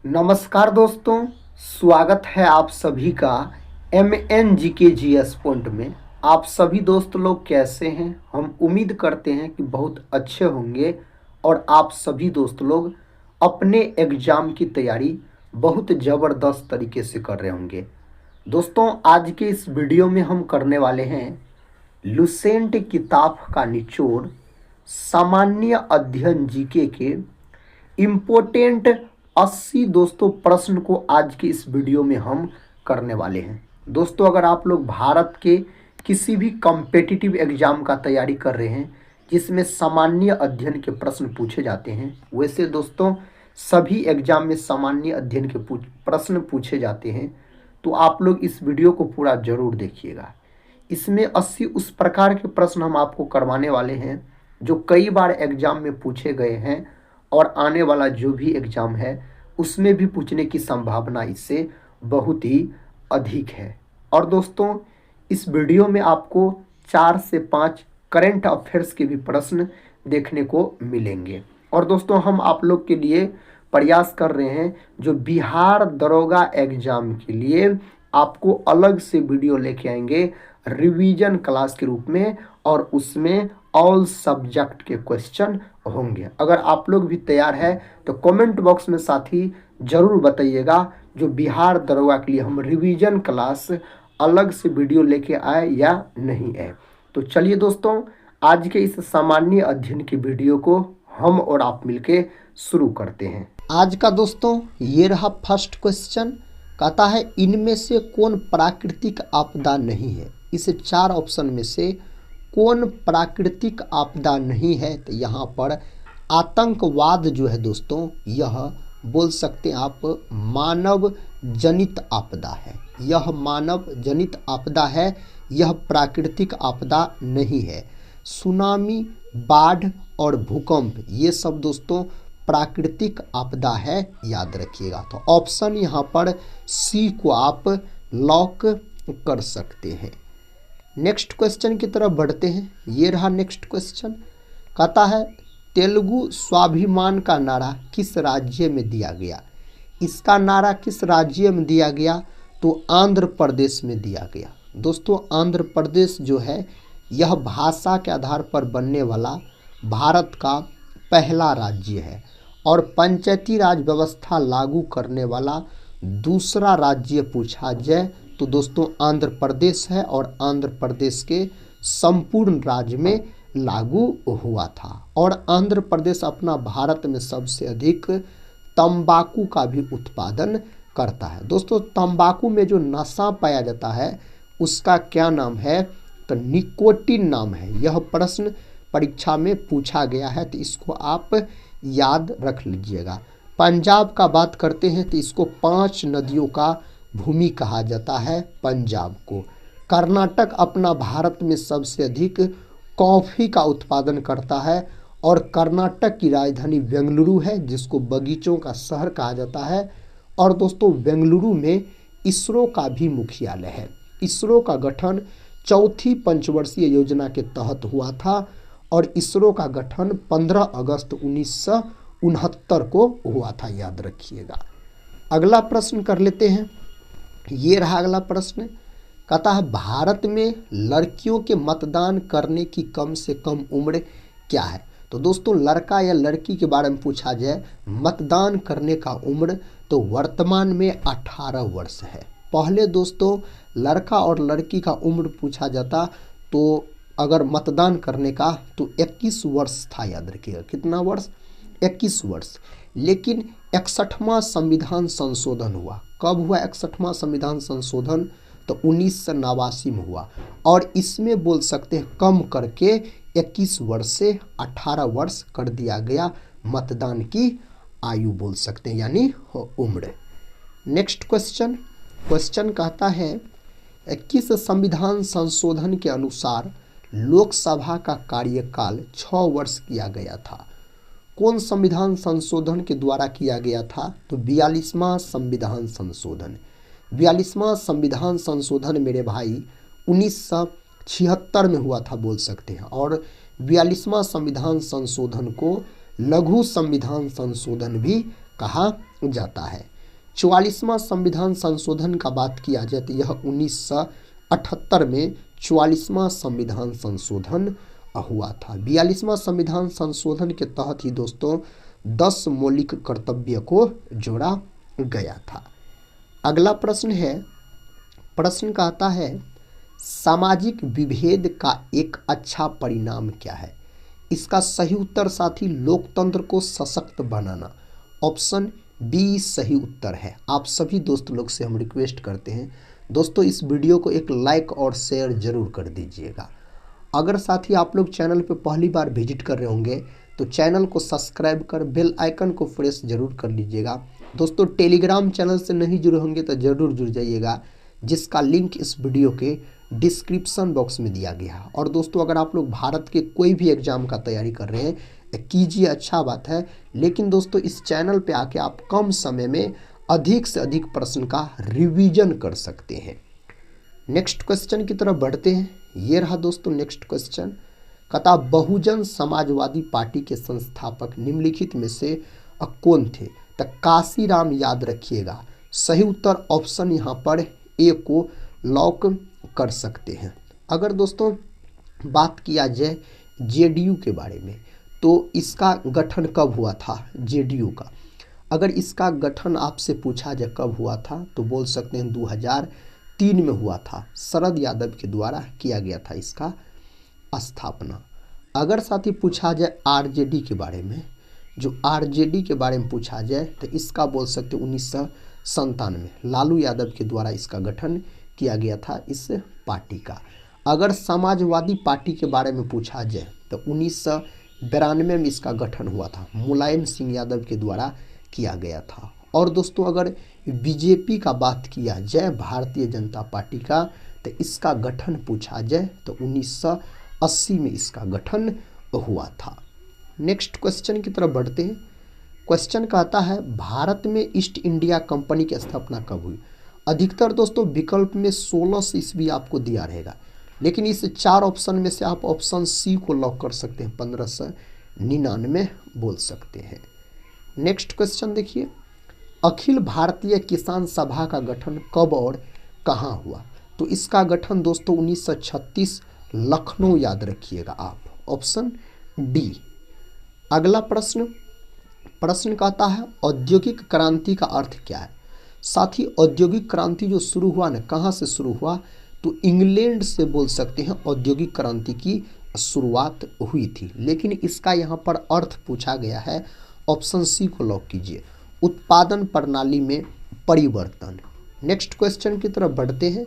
नमस्कार दोस्तों, स्वागत है आप सभी का MNGKGS पॉइंट में। आप सभी दोस्त लोग कैसे हैं? हम उम्मीद करते हैं कि बहुत अच्छे होंगे और आप सभी दोस्त लोग अपने एग्ज़ाम की तैयारी बहुत ज़बरदस्त तरीके से कर रहे होंगे। दोस्तों, आज के इस वीडियो में हम करने वाले हैं लुसेंट किताब का निचोड़ सामान्य अध्ययन जीके के इम्पोर्टेंट 80 दोस्तों प्रश्न को आज की इस वीडियो में हम करने वाले हैं। दोस्तों, अगर आप लोग भारत के किसी भी कॉम्पिटिटिव एग्जाम का तैयारी कर रहे हैं जिसमें सामान्य अध्ययन के प्रश्न पूछे जाते हैं, वैसे दोस्तों सभी एग्जाम में सामान्य अध्ययन के प्रश्न पूछे जाते हैं, तो आप लोग इस वीडियो को पूरा जरूर देखिएगा। इसमें 80 उस प्रकार के प्रश्न हम आपको करवाने वाले हैं जो कई बार एग्जाम में पूछे गए हैं और आने वाला जो भी एग्ज़ाम है उसमें भी पूछने की संभावना इससे बहुत ही अधिक है। और दोस्तों, इस वीडियो में आपको 4 से 5 करंट अफेयर्स के भी प्रश्न देखने को मिलेंगे। और दोस्तों, हम आप लोग के लिए प्रयास कर रहे हैं जो बिहार दरोगा एग्ज़ाम के लिए आपको अलग से वीडियो लेके आएंगे रिवीजन क्लास के रूप में, और उसमें ऑल सब्जेक्ट के क्वेश्चन होंगे। अगर आप लोग भी तैयार है तो कमेंट बॉक्स में साथी जरूर बताइएगा जो बिहार दरोगा के लिए हम रिवीजन क्लास अलग से वीडियो लेके आए या नहीं आए। तो चलिए दोस्तों, आज के इस सामान्य अध्ययन की वीडियो को हम और आप मिलके शुरू करते हैं। आज का दोस्तों ये रहा फर्स्ट क्वेश्चन। कहता है इनमें से कौन प्राकृतिक आपदा नहीं है? इस 4 ऑप्शन में से कौन प्राकृतिक आपदा नहीं है? तो यहाँ पर आतंकवाद जो है दोस्तों, यह बोल सकते हैं आप मानव जनित आपदा है। यह मानव जनित आपदा है, यह प्राकृतिक आपदा नहीं है। सुनामी, बाढ़ और भूकंप ये सब दोस्तों प्राकृतिक आपदा है, याद रखिएगा। तो ऑप्शन यहाँ पर सी को आप लॉक कर सकते हैं। नेक्स्ट क्वेश्चन की तरफ बढ़ते हैं। ये रहा नेक्स्ट क्वेश्चन। कहता है तेलुगु स्वाभिमान का नारा किस राज्य में दिया गया? इसका नारा किस राज्य में दिया गया? तो आंध्र प्रदेश में दिया गया। दोस्तों, आंध्र प्रदेश जो है यह भाषा के आधार पर बनने वाला भारत का पहला राज्य है और पंचायती राज व्यवस्था लागू करने वाला दूसरा राज्य पूछा जाए तो दोस्तों आंध्र प्रदेश है, और आंध्र प्रदेश के संपूर्ण राज्य में लागू हुआ था। और आंध्र प्रदेश अपना भारत में सबसे अधिक तंबाकू का भी उत्पादन करता है। दोस्तों, तंबाकू में जो नशा पाया जाता है उसका क्या नाम है? तो निकोटीन नाम है। यह प्रश्न परीक्षा में पूछा गया है, तो इसको आप याद रख लीजिएगा। पंजाब का बात करते हैं तो इसको 5 नदियों का भूमि कहा जाता है पंजाब को। कर्नाटक अपना भारत में सबसे अधिक कॉफ़ी का उत्पादन करता है और कर्नाटक की राजधानी बेंगलुरु है, जिसको बगीचों का शहर कहा जाता है। और दोस्तों, बेंगलुरु में इसरो का भी मुख्यालय है। इसरो का गठन 4थी पंचवर्षीय योजना के तहत हुआ था और इसरो का गठन 15 अगस्त 1969 को हुआ था, याद रखिएगा। अगला प्रश्न कर लेते हैं। ये रहा अगला प्रश्न। कहता है भारत में लड़कियों के मतदान करने की कम से कम उम्र क्या है? तो दोस्तों, लड़का या लड़की के बारे में पूछा जाए मतदान करने का उम्र, तो वर्तमान में 18 वर्ष है। पहले दोस्तों लड़का और लड़की का उम्र पूछा जाता तो अगर मतदान करने का तो 21 वर्ष था, याद रखिएगा। कितना वर्ष? 21 वर्ष। लेकिन 61वां संविधान संशोधन हुआ। कब हुआ 61वां संविधान संशोधन? तो 1989 में हुआ, और इसमें बोल सकते हैं कम करके 21 वर्ष से 18 वर्ष कर दिया गया मतदान की आयु, बोल सकते हैं, यानी उम्र। नेक्स्ट क्वेश्चन कहता है किस संविधान संशोधन के अनुसार लोकसभा का कार्यकाल 6 वर्ष किया गया था? कौन संविधान संशोधन के द्वारा किया गया था? तो 42वां संविधान संशोधन। 42वां संविधान संशोधन मेरे भाई 1976 में हुआ था, बोल सकते हैं। और 42वां संविधान संशोधन को लघु संविधान संशोधन भी कहा जाता है। 44वां संविधान संशोधन का बात किया जाए तो यह 1978 में 44वां संविधान संशोधन हुआ था। 42वां संविधान संशोधन के तहत ही दोस्तों 10 मौलिक कर्तव्य को जोड़ा गया था। अगला प्रश्न है, प्रश्न कहता है सामाजिक विभेद का एक अच्छा परिणाम क्या है? इसका सही उत्तर साथी लोकतंत्र को सशक्त बनाना। ऑप्शन बी सही उत्तर है। आप सभी दोस्त लोग से हम रिक्वेस्ट करते हैं दोस्तों इस वीडियो को एक लाइक और शेयर जरूर कर दीजिएगा। अगर साथी आप लोग चैनल पर पहली बार विजिट कर रहे होंगे तो चैनल को सब्सक्राइब कर बेल आइकन को प्रेस जरूर कर लीजिएगा। दोस्तों टेलीग्राम चैनल से नहीं जुड़े होंगे तो ज़रूर जुड़ जाइएगा, जिसका लिंक इस वीडियो के डिस्क्रिप्शन बॉक्स में दिया गया है। और दोस्तों अगर आप लोग भारत के कोई भी एग्ज़ाम का तैयारी कर रहे हैं कीजिए, अच्छा बात है, लेकिन दोस्तों इस चैनल पे आके आप कम समय में अधिक से अधिक प्रश्न का रिवीजन कर सकते हैं। नेक्स्ट क्वेश्चन की तरफ बढ़ते हैं। ये रहा दोस्तों नेक्स्ट क्वेश्चन, कहता बहुजन समाजवादी पार्टी के संस्थापक निम्नलिखित में से कौन थे? तो काशीराम याद रखिएगा। सही उत्तर ऑप्शन यहाँ पर ए को लॉक कर सकते हैं। अगर दोस्तों बात किया जाए जेडीयू के बारे में तो इसका गठन कब हुआ था? जेडीयू का अगर इसका गठन आपसे पूछा जाए कब हुआ था तो बोल सकते हैं 2003 में हुआ था। शरद यादव के द्वारा किया गया था इसका स्थापना। अगर साथी पूछा जाए आरजेडी के बारे में, जो आरजेडी के बारे में पूछा जाए तो इसका बोल सकते 1997 लालू यादव के द्वारा इसका गठन किया गया था इस पार्टी का। अगर समाजवादी पार्टी के बारे में पूछा जाए तो 1992 में इसका गठन हुआ था, मुलायम सिंह यादव के द्वारा किया गया था। और दोस्तों अगर बीजेपी का बात किया जाए भारतीय जनता पार्टी का तो इसका गठन पूछा जाए तो 1980 में इसका गठन हुआ था। नेक्स्ट क्वेश्चन की तरफ बढ़ते हैं। क्वेश्चन कहता है भारत में ईस्ट इंडिया कंपनी की स्थापना कब हुई? अधिकतर दोस्तों विकल्प में 1600 ईस्वी आपको दिया रहेगा, लेकिन इस 4 ऑप्शन में से आप ऑप्शन सी को लॉक कर सकते हैं, 1599 बोल सकते हैं। नेक्स्ट क्वेश्चन देखिए, अखिल भारतीय किसान सभा का गठन कब और कहाँ हुआ? तो इसका गठन दोस्तों 1936 लखनऊ याद रखिएगा आप, ऑप्शन डी। अगला प्रश्न कहता है औद्योगिक क्रांति का अर्थ क्या है? साथ ही औद्योगिक क्रांति जो शुरू हुआ ना, कहाँ से शुरू हुआ? तो इंग्लैंड से बोल सकते हैं औद्योगिक क्रांति की शुरुआत हुई थी, लेकिन इसका यहाँ पर अर्थ पूछा गया है, ऑप्शन सी को लॉक कीजिए, उत्पादन प्रणाली में परिवर्तन। नेक्स्ट क्वेश्चन की तरफ बढ़ते हैं।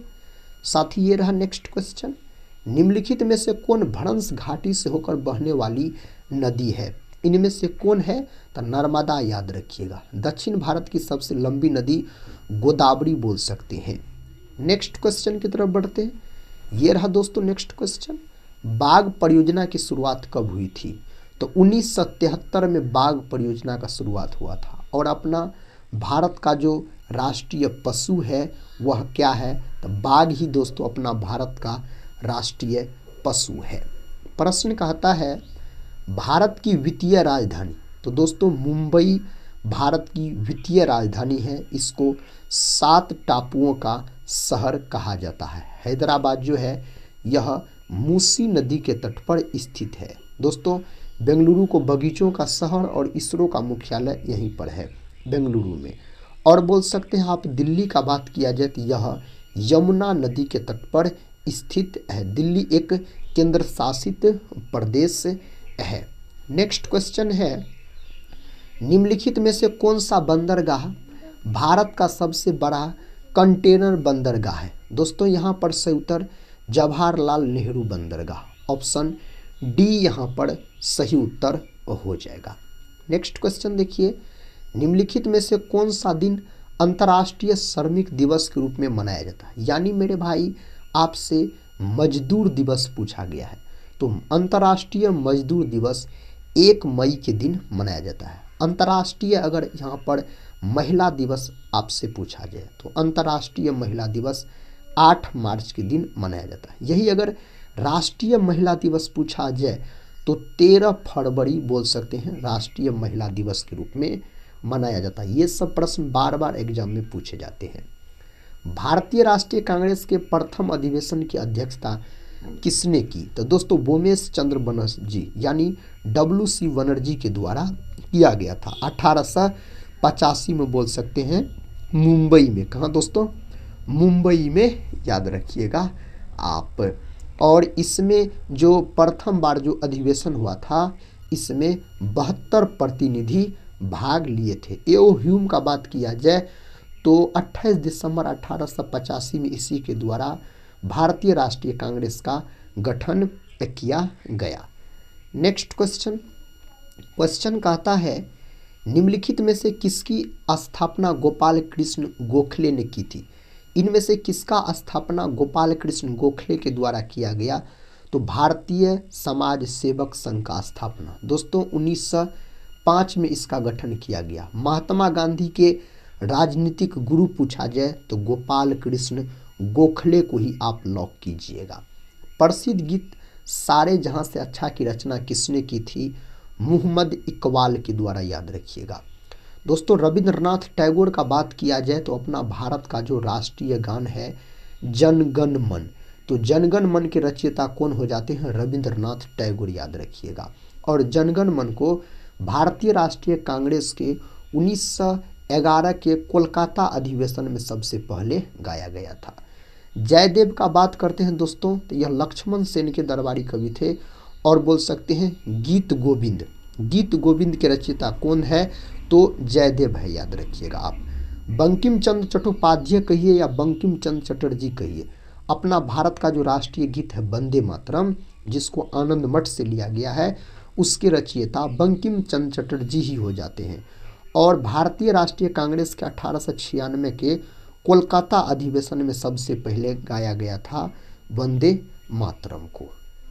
साथ ही ये रहा नेक्स्ट क्वेश्चन, निम्नलिखित में से कौन भ्रंश घाटी से होकर बहने वाली नदी है? इनमें से कौन है? तो नर्मदा याद रखिएगा। दक्षिण भारत की सबसे लंबी नदी गोदावरी बोल सकते हैं। नेक्स्ट क्वेश्चन की तरफ बढ़ते हैं। ये रहा दोस्तों नेक्स्ट क्वेश्चन, बाघ परियोजना की शुरुआत कब हुई थी? तो 1977 में बाघ परियोजना का शुरुआत हुआ था। और अपना भारत का जो राष्ट्रीय पशु है वह क्या है? तो बाघ ही दोस्तों अपना भारत का राष्ट्रीय पशु है। प्रश्न कहता है भारत की वित्तीय राजधानी, तो दोस्तों मुंबई भारत की वित्तीय राजधानी है। इसको 7 टापुओं का शहर कहा जाता है। हैदराबाद जो है यह मूसी नदी के तट पर स्थित है। दोस्तों बेंगलुरु को बगीचों का शहर और इसरो का मुख्यालय यहीं पर है बेंगलुरु में। और बोल सकते हैं आप दिल्ली का बात किया जाए तो यह यमुना नदी के तट पर स्थित है। दिल्ली एक केंद्र शासित प्रदेश है। नेक्स्ट क्वेश्चन है, निम्नलिखित में से कौन सा बंदरगाह भारत का सबसे बड़ा कंटेनर बंदरगाह है? दोस्तों यहाँ पर सही उत्तर जवाहरलाल नेहरू बंदरगाह, ऑप्शन डी यहाँ पर सही उत्तर हो जाएगा। नेक्स्ट क्वेश्चन देखिए, निम्नलिखित में से कौन सा दिन अंतर्राष्ट्रीय श्रमिक दिवस के रूप में मनाया जाता है? यानी मेरे भाई आपसे मजदूर दिवस पूछा गया है, तो अंतर्राष्ट्रीय मजदूर दिवस 1 मई के दिन मनाया जाता है। अंतर्राष्ट्रीय अगर यहाँ पर महिला दिवस आपसे पूछा जाए तो अंतर्राष्ट्रीय महिला दिवस 8 मार्च के दिन मनाया जाता है। यही अगर राष्ट्रीय महिला दिवस पूछा जाए तो 13 फरवरी बोल सकते हैं राष्ट्रीय महिला दिवस के रूप में मनाया जाता है। ये सब प्रश्न बार बार एग्जाम में पूछे जाते हैं। भारतीय राष्ट्रीय कांग्रेस के प्रथम अधिवेशन की अध्यक्षता किसने की? तो दोस्तों बोमेश चंद्र बनर्जी यानी WC बनर्जी के द्वारा किया गया था 1885 में, बोल सकते हैं मुंबई में। कहाँ दोस्तों? मुंबई में, याद रखिएगा आप। और इसमें जो प्रथम बार जो अधिवेशन हुआ था इसमें 72 प्रतिनिधि भाग लिए थे। एओ ह्यूम का बात किया जाए तो 28 दिसंबर 1885 में इसी के द्वारा भारतीय राष्ट्रीय कांग्रेस का गठन किया गया। नेक्स्ट क्वेश्चन कहता है निम्नलिखित में से किसकी स्थापना गोपाल कृष्ण गोखले ने की थी? इनमें से किसका स्थापना गोपाल कृष्ण गोखले के द्वारा किया गया? तो भारतीय समाज सेवक संघ का स्थापना दोस्तों 1905 में इसका गठन किया गया। महात्मा गांधी के राजनीतिक गुरु पूछा जाए तो गोपाल कृष्ण गोखले को ही आप लॉक कीजिएगा। प्रसिद्ध गीत सारे जहां से अच्छा की रचना किसने की थी? मोहम्मद इकबाल के द्वारा, याद रखिएगा। दोस्तों रविंद्रनाथ टैगोर का बात किया जाए तो अपना भारत का जो राष्ट्रीय गान है जनगण मन, तो जनगण मन के रचयिता कौन हो जाते हैं? रविंद्रनाथ टैगोर, याद रखिएगा। और जनगण मन को भारतीय राष्ट्रीय कांग्रेस के 1911 के कोलकाता अधिवेशन में सबसे पहले गाया गया था। जयदेव का बात करते हैं दोस्तों तो यह लक्ष्मण सेन के दरबारी कवि थे और बोल सकते हैं गीत गोविंद के रचयिता कौन है? तो जयदेव है, याद रखिएगा आप। बंकिम चंद्र चट्टोपाध्याय कहिए या बंकिम चंद्र चटर्जी कहिए, अपना भारत का जो राष्ट्रीय गीत है वंदे मातरम, जिसको आनंद मठ से लिया गया है, उसके रचयिता बंकिम चंद्र चटर्जी ही हो जाते हैं। और भारतीय राष्ट्रीय कांग्रेस के 1896 के कोलकाता अधिवेशन में सबसे पहले गाया गया था वंदे मातरम को।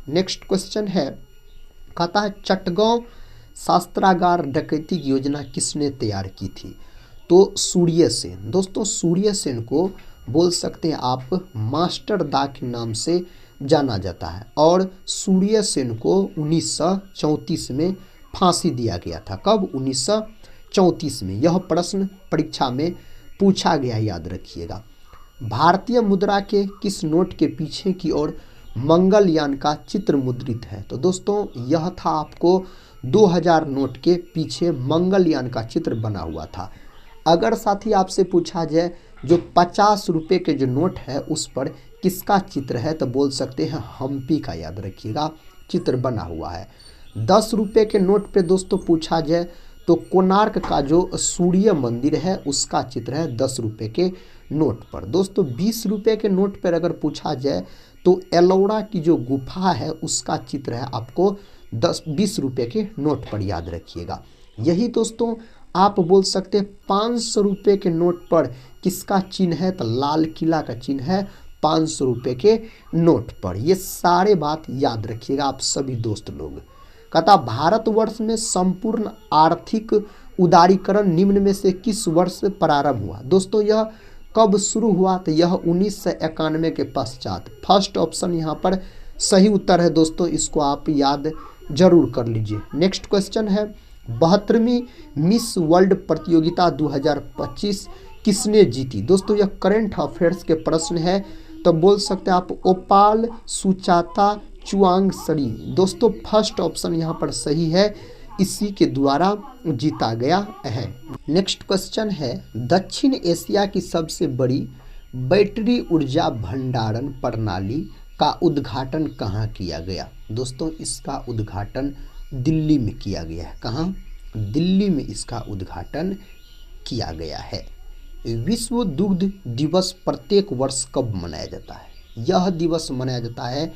नेक्स्ट क्वेश्चन है, कहता है चटगांव शास्त्रागार डकैती की योजना किसने तैयार की थी? तो सूर्य सेन। दोस्तों सूर्य सेन को बोल सकते हैं आप मास्टर दा के नाम से जाना जाता है। और सूर्य सेन को 1934 में फांसी दिया गया था। कब? 1934 में। यह प्रश्न परीक्षा में पूछा गया, याद रखिएगा। भारतीय मुद्रा के किस नोट के पीछे की ओर मंगलयान का चित्र मुद्रित है? तो दोस्तों यह था आपको 2000 नोट के पीछे मंगलयान का चित्र बना हुआ था। अगर साथी आपसे पूछा जाए जो 50 रुपये के जो नोट है उस पर किसका चित्र है, तो बोल सकते हैं हम्पी का, याद रखिएगा, चित्र बना हुआ है। 10 रुपये के नोट पे दोस्तों पूछा जाए तो कोणार्क का जो सूर्य मंदिर है उसका चित्र है 10 रुपये के नोट पर। दोस्तों 20 रुपये के नोट पर अगर पूछा जाए तो एलोरा की जो गुफा है उसका चित्र है आपको 20 रुपये के नोट पर, याद रखिएगा। यही दोस्तों आप बोल सकते हैं 500 रुपये के नोट पर किसका चिन्ह है, तो लाल किला का चिन्ह है 500 रुपये के नोट पर। ये सारे बात याद रखिएगा आप सभी दोस्त लोग। कहता भारतवर्ष में संपूर्ण आर्थिक उदारीकरण निम्न में से किस वर्ष प्रारंभ हुआ? दोस्तों यह कब शुरू हुआ? तो यह 1991 के पश्चात। फर्स्ट ऑप्शन यहाँ पर सही उत्तर है दोस्तों, इसको आप याद जरूर कर लीजिए। नेक्स्ट क्वेश्चन है 72वीं मिस वर्ल्ड प्रतियोगिता 2025 किसने जीती? दोस्तों यह करंट अफेयर्स के प्रश्न है, तो बोल सकते हैं आप ओपाल सुचाता चुआंगसरी। दोस्तों फर्स्ट ऑप्शन यहाँ पर सही है, इसी के द्वारा जीता गया है। नेक्स्ट क्वेश्चन है दक्षिण एशिया की सबसे बड़ी बैटरी ऊर्जा भंडारण प्रणाली का उद्घाटन कहाँ किया गया? दोस्तों इसका उद्घाटन दिल्ली में किया गया है। कहाँ? दिल्ली में इसका उद्घाटन किया गया है। विश्व दुग्ध दिवस प्रत्येक वर्ष कब मनाया जाता है? यह दिवस मनाया जाता है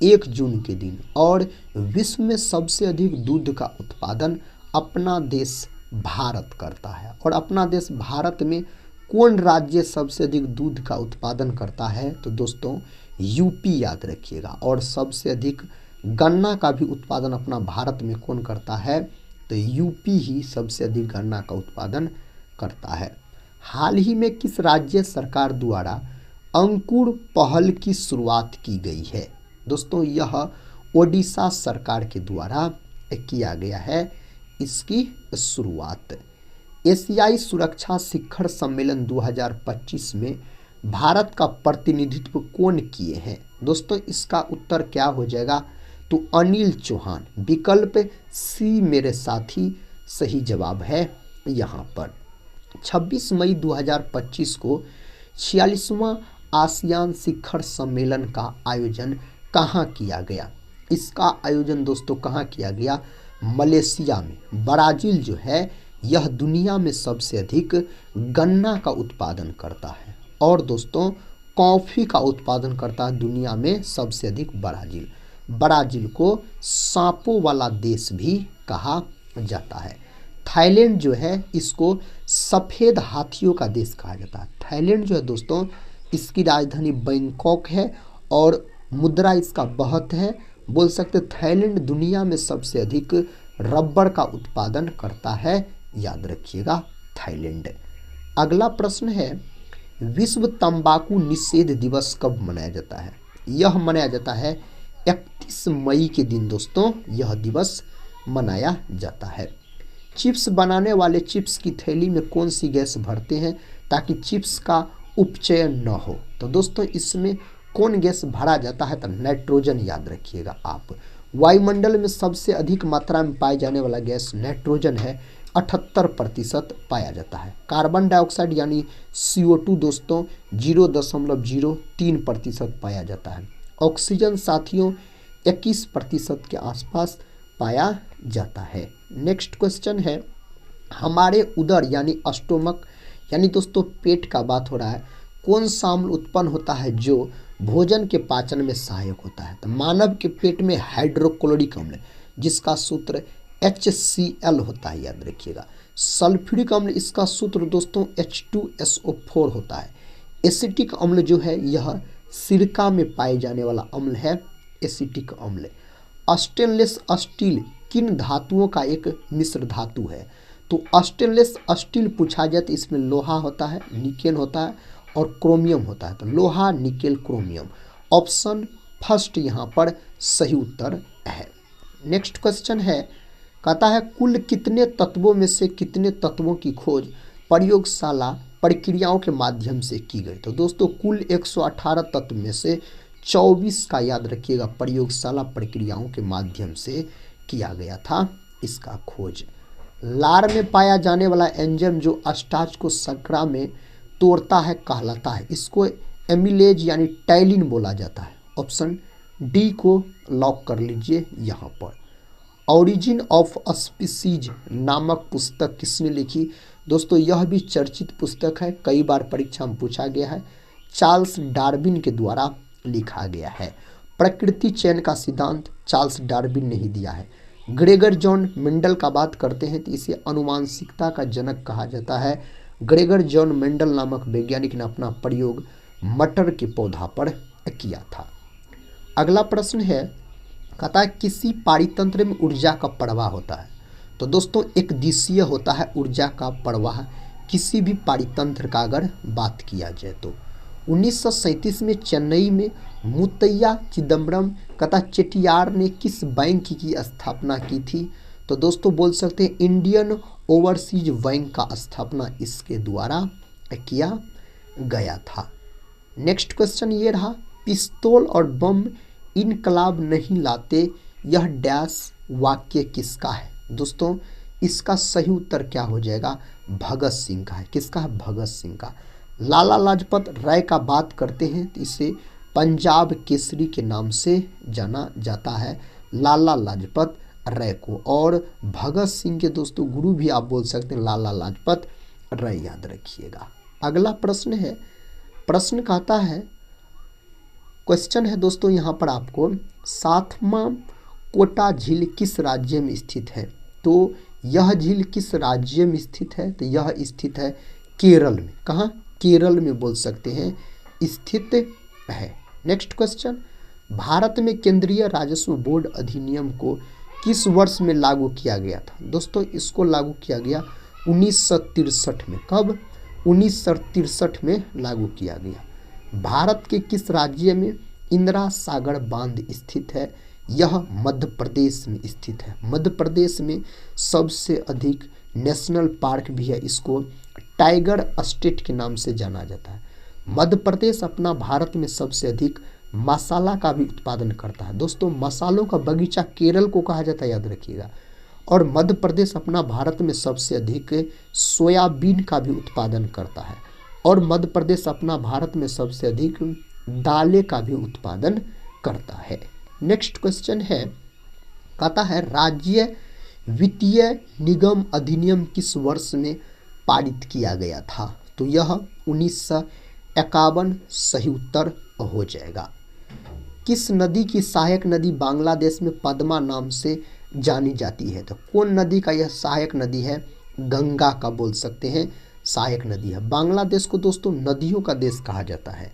1 जून के दिन। और विश्व में सबसे अधिक दूध का उत्पादन अपना देश भारत करता है। और अपना देश भारत में कौन राज्य सबसे अधिक दूध का उत्पादन करता है? तो दोस्तों यूपी, याद रखिएगा। और सबसे अधिक गन्ना का भी उत्पादन अपना भारत में कौन करता है? तो यूपी ही सबसे अधिक गन्ना का उत्पादन करता है। हाल ही में किस राज्य सरकार द्वारा अंकुर पहल की शुरुआत की गई है? दोस्तों यह ओडिशा सरकार के द्वारा किया गया है इसकी शुरुआत। एशियाई सुरक्षा शिखर सम्मेलन 2025 में भारत का प्रतिनिधित्व कौन किए हैं? दोस्तों इसका उत्तर क्या हो जाएगा? तो अनिल चौहान। विकल्प सी मेरे साथी सही जवाब है यहाँ पर। 26 मई 2025 को 46वां आसियान शिखर सम्मेलन का आयोजन कहाँ किया गया? इसका आयोजन दोस्तों कहाँ किया गया? मलेशिया में। ब्राज़ील जो है यह दुनिया में सबसे अधिक गन्ना का उत्पादन करता है और दोस्तों कॉफ़ी का उत्पादन करता है दुनिया में सबसे अधिक ब्राज़ील। ब्राज़ील को सांपों वाला देश भी कहा जाता है। थाईलैंड जो है इसको सफ़ेद हाथियों का देश कहा जाता है। थाईलैंड जो है दोस्तों इसकी राजधानी बैंकॉक है और मुद्रा इसका बहत है। बोल सकते थाईलैंड दुनिया में सबसे अधिक रबर का उत्पादन करता है, याद रखिएगा थाईलैंड। अगला प्रश्न है विश्व तंबाकू निषेध दिवस कब मनाया जाता है? यह मनाया जाता है 31 मई के दिन दोस्तों यह दिवस मनाया जाता है। चिप्स बनाने वाले चिप्स की थैली में कौन सी गैस भरते हैं ताकि चिप्स का उपचयन न हो? तो दोस्तों इसमें कौन गैस भरा जाता है? तो नाइट्रोजन, याद रखिएगा आप। वायुमंडल में सबसे अधिक मात्रा में पाए जाने वाला गैस नाइट्रोजन है, 78% पाया जाता है। कार्बन डाइऑक्साइड यानी CO2 दोस्तों 0.03% पाया जाता है। ऑक्सीजन साथियों 21% के आसपास पाया जाता है। नेक्स्ट क्वेश्चन है हमारे उदर यानी स्टोमक यानी दोस्तों पेट का बात हो रहा है, कौन सा अम्ल उत्पन्न होता है जो भोजन के पाचन में सहायक होता है? तो मानव के पेट में हाइड्रोक्लोरिक अम्ल जिसका सूत्र HCl होता है, याद रखिएगा। सल्फ्यूरिक अम्ल इसका सूत्र दोस्तों H2SO4 होता है। एसिटिक अम्ल जो है यह सिरका में पाए जाने वाला अम्ल है, एसिटिक अम्ल। स्टेनलेस स्टील किन धातुओं का एक मिश्र धातु है? तो स्टेनलेस स्टील पूछा जाए तो इसमें लोहा होता है, निकेल होता है और क्रोमियम होता है। तो लोहा, निकेल, क्रोमियम, ऑप्शन फर्स्ट यहाँ पर सही उत्तर है। नेक्स्ट क्वेश्चन है कहता है कुल कितने तत्वों में से कितने तत्वों की खोज प्रयोगशाला प्रक्रियाओं के माध्यम से की गई? तो दोस्तों कुल 118 तत्व में से 24 का, याद रखिएगा, प्रयोगशाला प्रक्रियाओं के माध्यम से किया गया था इसका खोज। लार में पाया जाने वाला एंजाइम जो स्टार्च को शर्करा में तोड़ता है कहलाता है, इसको एमिलेज यानी टाइलिन बोला जाता है। ऑप्शन डी को लॉक कर लीजिए यहाँ पर। ओरिजिन ऑफ स्पीसीज नामक पुस्तक किसने लिखी? दोस्तों यह भी चर्चित पुस्तक है, कई बार परीक्षा में पूछा गया है। चार्ल्स डार्विन के द्वारा लिखा गया है। प्रकृति चयन का सिद्धांत चार्ल्स डार्विन ने ही दिया है। ग्रेगर जॉन मेंडल का बात करते हैं तो इसे अनुवांशिकता का जनक कहा जाता है। ग्रेगर जॉन मेंडल नामक वैज्ञानिक ने अपना प्रयोग मटर के पौधा पर किया था। अगला प्रश्न है कहता है किसी पारितंत्र में ऊर्जा का प्रवाह होता है? तो दोस्तों एक दिशीय होता है ऊर्जा का प्रवाह किसी भी पारितंत्र का अगर बात किया जाए तो। 1937 में चेन्नई में मुत्तैया चिदम्बरम कहता चेट्टियार ने किस बैंक की स्थापना की थी? तो दोस्तों बोल सकते हैं इंडियन ओवरसीज बैंक का स्थापना इसके द्वारा किया गया था। नेक्स्ट क्वेश्चन ये रहा पिस्तौल और बम इनकलाब नहीं लाते यह डैश वाक्य किसका है? दोस्तों इसका सही उत्तर क्या हो जाएगा? भगत सिंह का है। किसका है? भगत सिंह का। लाला लाजपत राय का बात करते हैं तो इसे पंजाब केसरी के नाम से जाना जाता है, लाला लाजपत राय को। और भगत सिंह के दोस्तों गुरु भी आप बोल सकते हैं लाला लाजपत राय, याद रखिएगा। अगला प्रश्न है, प्रश्न कहता है क्वेश्चन है दोस्तों यहाँ पर आपको 7वां कोटा झील किस राज्य में स्थित है? तो यह झील किस राज्य में स्थित है? तो यह स्थित है केरल में। कहाँ? केरल में बोल सकते हैं स्थित है। नेक्स्ट क्वेश्चन भारत में केंद्रीय राजस्व बोर्ड अधिनियम को किस वर्ष में लागू किया गया था? दोस्तों इसको लागू किया गया 1963 में। कब? 1963 में लागू किया गया। भारत के किस राज्य में इंदिरा सागर बांध स्थित है? यह मध्य प्रदेश में स्थित है। मध्य प्रदेश में सबसे अधिक नेशनल पार्क भी है, इसको टाइगर स्टेट के नाम से जाना जाता है। मध्य प्रदेश अपना भारत में सबसे अधिक मसाला का भी उत्पादन करता है। दोस्तों मसालों का बगीचा केरल को कहा जाता है, याद रखिएगा। और मध्य प्रदेश अपना भारत में सबसे अधिक सोयाबीन का भी उत्पादन करता है। और मध्य प्रदेश अपना भारत में सबसे अधिक दालें का भी उत्पादन करता है। नेक्स्ट क्वेश्चन है, कहता है राज्य वित्तीय निगम अधिनियम किस वर्ष में पारित किया गया था? तो यह 1951 सही उत्तर हो जाएगा। किस नदी की सहायक नदी बांग्लादेश में पद्मा नाम से जानी जाती है? तो कौन नदी का यह सहायक नदी है? गंगा का बोल सकते हैं सहायक नदी है। बांग्लादेश को दोस्तों नदियों का देश कहा जाता है।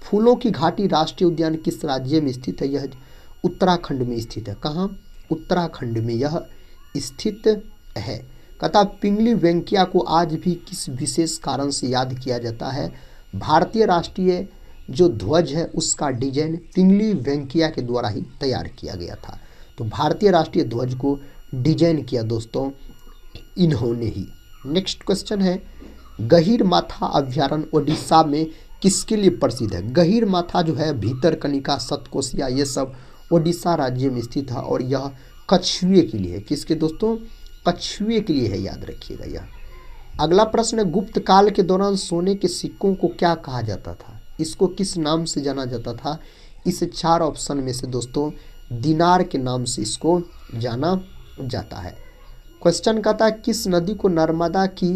फूलों की घाटी राष्ट्रीय उद्यान किस राज्य में स्थित है? यह उत्तराखंड में स्थित है। कहाँ? उत्तराखंड में यह स्थित है। कहता पिंगली वेंकैया को आज भी किस विशेष कारण से याद किया जाता है? भारतीय राष्ट्रीय जो ध्वज है उसका डिजाइन पिंगली वेंकैया के द्वारा ही तैयार किया गया था। तो भारतीय राष्ट्रीय ध्वज को डिजाइन किया दोस्तों इन्होंने ही। नेक्स्ट क्वेश्चन है, गहीर माथा अभ्यारण्य ओडिशा में किसके लिए प्रसिद्ध है? गहीर माथा जो है भीतरकनिका, सतकोशिया, ये सब ओडिशा राज्य में स्थित है। और यह कछुए के लिए है। किसके दोस्तों? कछुए के लिए है, याद रखिएगा यह। अगला प्रश्न है, गुप्त काल के दौरान सोने के सिक्कों को क्या कहा जाता था? इसको किस नाम से जाना जाता था? इस 4 ऑप्शन में से दोस्तों दिनार के नाम से इसको जाना जाता है। क्वेश्चन कहता है, किस नदी को नर्मदा की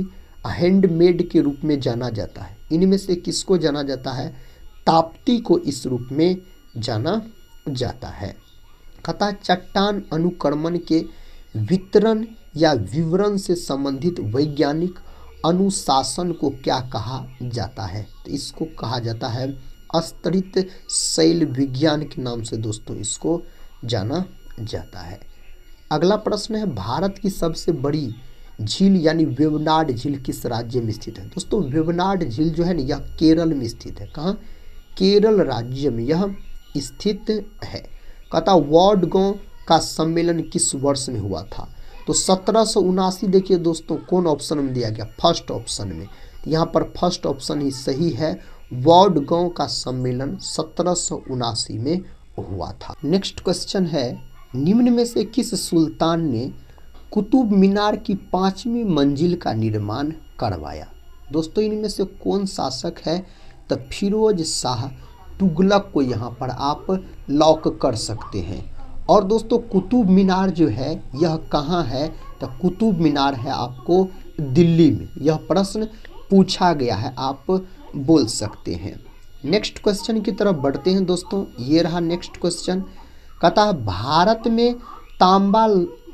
हैंडमेड के रूप में जाना जाता है? इनमें से किसको जाना जाता है? ताप्ती को इस रूप में जाना जाता है। कहता है, चट्टान अनुक्रमण के वितरण या विवरण से संबंधित वैज्ञानिक अनुशासन को क्या कहा जाता है? तो इसको कहा जाता है स्तरित शैल विज्ञान के नाम से दोस्तों इसको जाना जाता है। अगला प्रश्न है, भारत की सबसे बड़ी झील यानी वेवनाड झील किस राज्य में स्थित है? दोस्तों वेवनाड झील जो है ना यह केरल में स्थित है। कहाँ? केरल राज्य में यह स्थित है। कहता वॉडगॉ का सम्मेलन किस वर्ष में हुआ था? तो 1779। देखिए दोस्तों कौन ऑप्शन में दिया गया? फर्स्ट ऑप्शन में। यहाँ पर फर्स्ट ऑप्शन ही सही है। वॉडगॉ का सम्मेलन 1779 में हुआ था। नेक्स्ट क्वेश्चन है, निम्न में से किस सुल्तान ने कुतुब मीनार की 5वीं मंजिल का निर्माण करवाया? दोस्तों इनमें से कौन शासक है? तो फिरोज शाह तुगलक को यहाँ पर आप लॉक कर सकते हैं। और दोस्तों कुतुब मीनार जो है यह कहाँ है? तो कुतुब मीनार है आपको दिल्ली में। यह प्रश्न पूछा गया है, आप बोल सकते हैं। नेक्स्ट क्वेश्चन की तरफ बढ़ते हैं दोस्तों। ये रहा नेक्स्ट क्वेश्चन। कहता है भारत में तांबा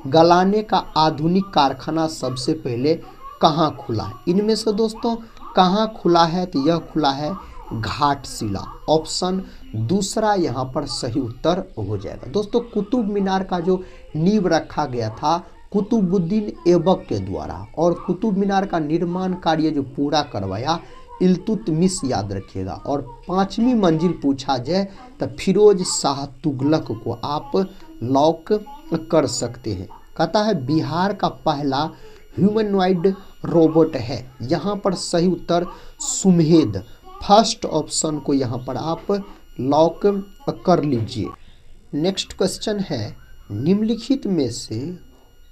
गलाने का आधुनिक कारखाना सबसे पहले कहाँ खुला? इनमें से दोस्तों कहाँ खुला है? तो यह खुला है घाटशिला। ऑप्शन दूसरा यहाँ पर सही उत्तर हो जाएगा। दोस्तों कुतुब मीनार का जो नींव रखा गया था कुतुबुद्दीन ऐबक के द्वारा, और कुतुब मीनार का निर्माण कार्य जो पूरा करवाया इल्तुतमिश, याद रखिएगा। और 5वीं मंजिल पूछा जाए तो फिरोज शाह तुगलक को आप लॉक कर सकते हैं। कहता है बिहार का पहला ह्यूमनॉइड रोबोट है। यहाँ पर सही उत्तर सुमेध, फर्स्ट ऑप्शन को यहाँ पर आप लॉक कर लीजिए। नेक्स्ट क्वेश्चन है, निम्नलिखित में से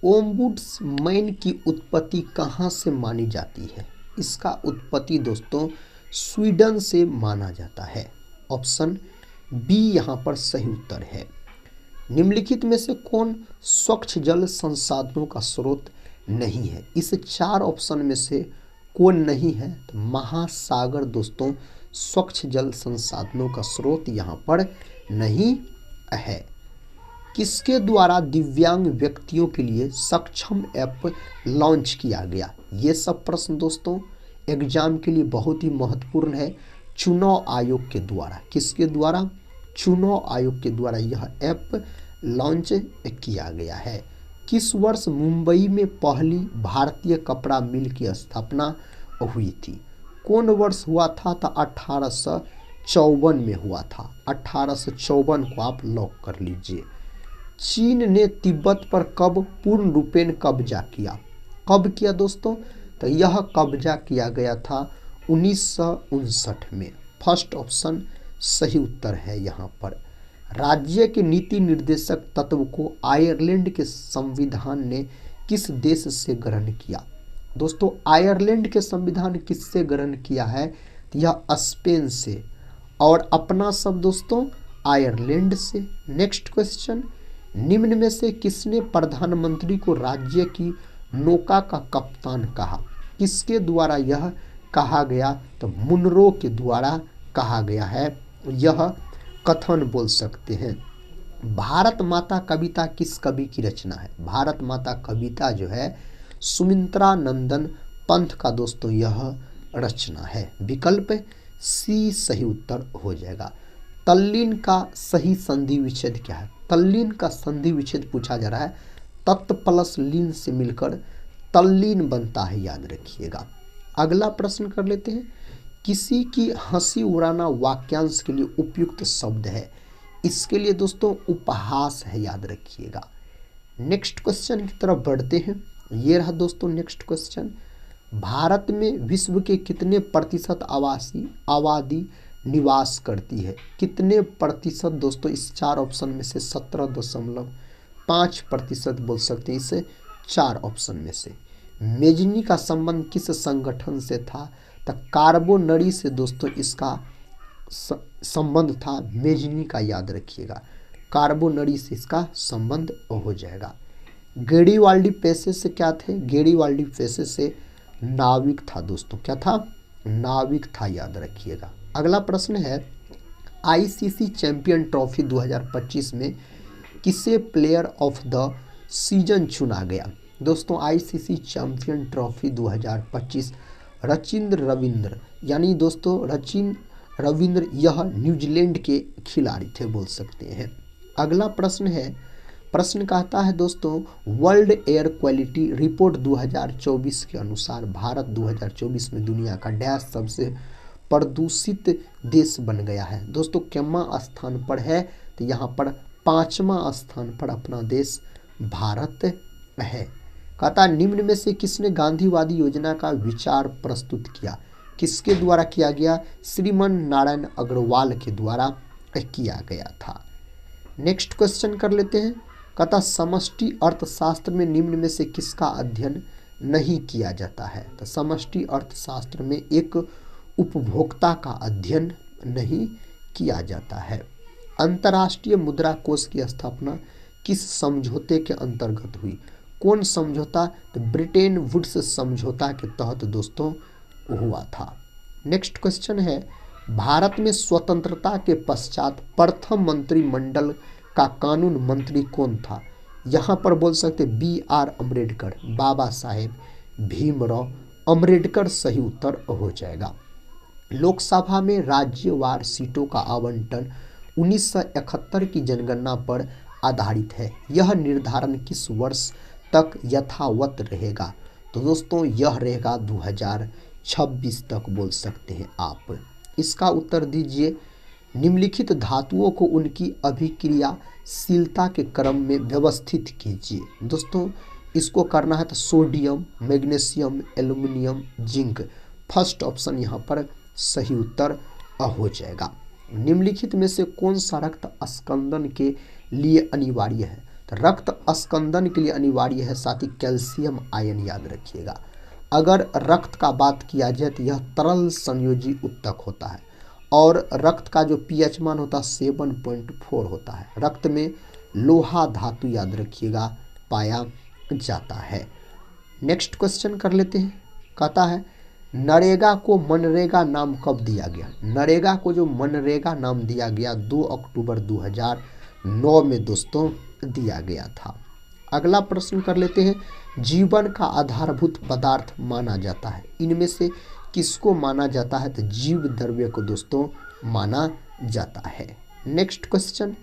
ओम्बुड्समैन की उत्पत्ति कहाँ से मानी जाती है? इसका उत्पत्ति दोस्तों स्वीडन से माना जाता है। ऑप्शन बी यहाँ पर सही उत्तर है। निम्नलिखित में से कौन स्वच्छ जल संसाधनों का स्रोत नहीं है? इस 4 ऑप्शन में से कौन नहीं है? तो महासागर दोस्तों स्वच्छ जल संसाधनों का स्रोत यहाँ पर नहीं है। किसके द्वारा दिव्यांग व्यक्तियों के लिए सक्षम ऐप लॉन्च किया गया? ये सब प्रश्न दोस्तों एग्जाम के लिए बहुत ही महत्वपूर्ण है। चुनाव आयोग के द्वारा। किसके द्वारा? चुनाव आयोग के द्वारा यह ऐप लॉन्च किया गया है। किस वर्ष मुंबई में पहली भारतीय कपड़ा मिल की स्थापना हुई थी? कौन वर्ष हुआ था? तो 1854 में हुआ था। 1854 को आप लॉक कर लीजिए। चीन ने तिब्बत पर कब पूर्ण रूपेण कब्जा किया? कब किया दोस्तों? तो यह कब्जा किया गया था 1959 में। फर्स्ट ऑप्शन सही उत्तर है यहाँ पर। राज्य के नीति निर्देशक तत्व को आयरलैंड के संविधान ने किस देश से ग्रहण किया? दोस्तों आयरलैंड के संविधान किससे ग्रहण किया है? तो यह स्पेन से, और अपना सब दोस्तों आयरलैंड से। नेक्स्ट क्वेश्चन, निम्न में से किसने प्रधानमंत्री को राज्य की नौका का कप्तान कहा? किसके द्वारा यह कहा गया? तो मुनरो के द्वारा कहा गया है यह कथन बोल सकते हैं। भारत माता कविता किस कवि की रचना है? भारत माता कविता जो है सुमित्रा नंदन पंत का दोस्तों यह रचना है। विकल्प सी सही उत्तर हो जाएगा। तल्लीन का सही संधि विच्छेद क्या है? तल्लीन का संधि विच्छेद पूछा जा रहा है। तत् प्लस लीन से मिलकर तल्लीन बनता है, याद रखिएगा। अगला प्रश्न कर लेते हैं। किसी की हंसी उड़ाना वाक्यांश के लिए उपयुक्त शब्द है? इसके लिए दोस्तों उपहास है, याद रखिएगा। नेक्स्ट क्वेश्चन की तरफ बढ़ते हैं। ये रहा दोस्तों नेक्स्ट क्वेश्चन। भारत में विश्व के कितने प्रतिशत आबादी निवास करती है? कितने प्रतिशत दोस्तों? इस चार ऑप्शन में से 17.5% बोल सकते हैं इसे चार ऑप्शन में से। मेजनी का संबंध किस संगठन से था? तो कार्बोनरी से दोस्तों इसका संबंध था, मेजनी का, याद रखिएगा। कार्बोनरी से इसका संबंध हो जाएगा। गेरीवाल्डी पेशे से क्या थे? गेरीवाल्डी पेशे से नाविक था दोस्तों। क्या था? नाविक था, याद रखिएगा। अगला प्रश्न है, आईसीसी चैंपियन ट्रॉफी 2025 में किसे प्लेयर ऑफ द सीजन चुना गया? दोस्तों आईसीसी चैंपियन ट्रॉफी 2025 रचिंद्र रविंद्र, यानी दोस्तों रविंद्र यह न्यूजीलैंड के खिलाड़ी थे बोल सकते हैं। अगला प्रश्न है, प्रश्न कहता है दोस्तों, वर्ल्ड एयर क्वालिटी रिपोर्ट 2024 के अनुसार भारत 2024 में दुनिया का डैश सबसे प्रदूषित देश बन गया है? दोस्तों कितना स्थान पर है? तो यहाँ पर 5वां स्थान पर अपना देश भारत है। कहता निम्न में से किसने गांधीवादी योजना का विचार प्रस्तुत किया? किसके द्वारा किया गया? श्रीमान नारायण अग्रवाल के द्वारा किया गया था। नेक्स्ट क्वेश्चन कर लेते हैं। कहता समष्टि अर्थशास्त्र में निम्न में से किसका अध्ययन नहीं किया जाता है? तो समष्टि अर्थशास्त्र में एक उपभोक्ता का अध्ययन नहीं किया जाता है। अंतर्राष्ट्रीय मुद्रा कोष की स्थापना किस समझौते के अंतर्गत हुई? कौन समझौता? तो ब्रिटेन वुड्स समझौता के तहत दोस्तों हुआ था। नेक्स्ट क्वेश्चन है, भारत में स्वतंत्रता के पश्चात प्रथम मंत्रिमंडल का कानून मंत्री कौन था? यहाँ पर बोल सकते BR अम्बेडकर, बाबा साहेब भीमराव अम्बेडकर सही उत्तर हो जाएगा। लोकसभा में राज्यवार सीटों का आवंटन 1971 की जनगणना पर आधारित है। यह निर्धारण किस वर्ष तक यथावत रहेगा? तो दोस्तों यह रहेगा 2026 तक बोल सकते हैं आप। इसका उत्तर दीजिए। निम्नलिखित धातुओं को उनकी अभिक्रियाशीलता के क्रम में व्यवस्थित कीजिए। दोस्तों इसको करना है तो sodium, magnesium, aluminium, zinc. First option यहाँ पर सही उत्तर हो जाएगा। निम्नलिखित में से कौन सा रक्त स्कंदन के लिए अनिवार्य है? तो रक्त स्कंदन के लिए अनिवार्य है साथी कैल्शियम आयन, याद रखिएगा। अगर रक्त का बात किया जाए तो यह तरल संयोजी उत्तक होता है और रक्त का जो pH मान होता है 7.4 होता है। रक्त में लोहा धातु, याद रखिएगा, पाया जाता है। नेक्स्ट क्वेश्चन कर लेते हैं। कहता है नरेगा को मनरेगा नाम कब दिया गया? नरेगा को जो मनरेगा नाम दिया गया 2 अक्टूबर 2009 में दोस्तों दिया गया था। अगला प्रश्न कर लेते हैं। जीवन का आधारभूत पदार्थ माना जाता है, इनमें से किसको माना जाता है? तो जीव द्रव्य को दोस्तों माना जाता है। नेक्स्ट क्वेश्चन,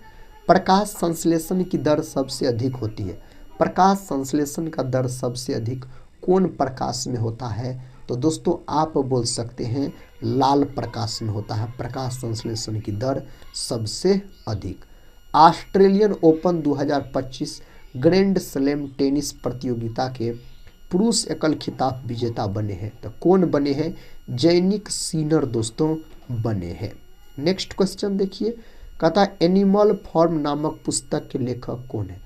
प्रकाश संश्लेषण की दर सबसे अधिक होती है। प्रकाश संश्लेषण का दर सबसे अधिक कौन प्रकाश में होता है? तो दोस्तों आप बोल सकते हैं लाल प्रकाश में होता है प्रकाश संश्लेषण की दर सबसे अधिक। Australian open 2025 grand slam tennis प्रतियोगिता के पुरुष एकल खिताब विजेता बने हैं, तो कौन बने हैं? जैनिक सीनर दोस्तों बने हैं। नेक्स्ट क्वेश्चन देखिए, कहता है एनिमल फॉर्म नामक पुस्तक के लेखक कौन है?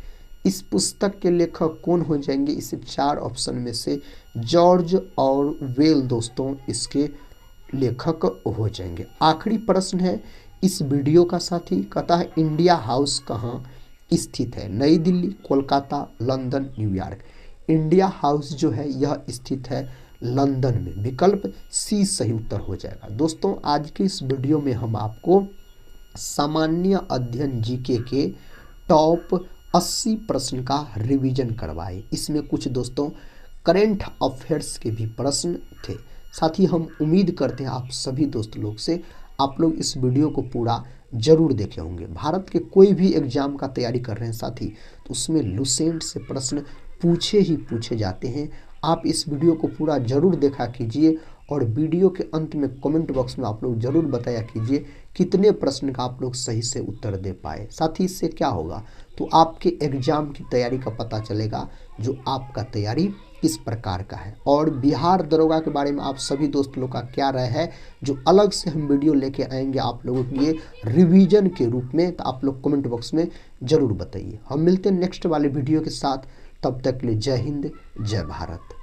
इस पुस्तक के लेखक कौन हो जाएंगे? इसे 4 ऑप्शन में से जॉर्ज ऑरवेल दोस्तों इसके लेखक हो जाएंगे। आखिरी प्रश्न है इस वीडियो का साथी, कहता है इंडिया हाउस कहाँ स्थित है? नई Delhi, Kolkata, London, New York. India house जो है यह स्थित है लंदन में। विकल्प सी सही उत्तर हो जाएगा। दोस्तों आज के इस वीडियो में हम आपको सामान्य अध्ययन जीके के टॉप 80 प्रश्न का रिवीजन करवाए। इसमें कुछ दोस्तों करेंट अफेयर्स के भी प्रश्न थे। साथ ही हम उम्मीद करते हैं आप सभी दोस्त लोग से आप लोग इस वीडियो को पूरा जरूर देखे होंगे। भारत के कोई भी एग्जाम का तैयारी कर रहे हैं साथी, तो उसमें लुसेंट से प्रश्न पूछे ही पूछे जाते हैं। आप इस वीडियो को पूरा जरूर देखा कीजिए और वीडियो के अंत में कमेंट बॉक्स में आप लोग जरूर बताया कीजिए कितने प्रश्न का आप लोग सही से उत्तर दे पाए। साथ ही इससे क्या होगा, तो आपके एग्जाम की तैयारी का पता चलेगा जो आपका तैयारी किस प्रकार का है। और बिहार दरोगा के बारे में आप सभी दोस्त लोग का क्या राय है, जो अलग से हम वीडियो लेके आएंगे आप लोगों के लिए रिवीजन के रूप में, तो आप लोग कमेंट बॉक्स में जरूर बताइए। हम मिलते हैं नेक्स्ट वाले वीडियो के साथ, तब तक के लिए जय हिंद, जय भारत।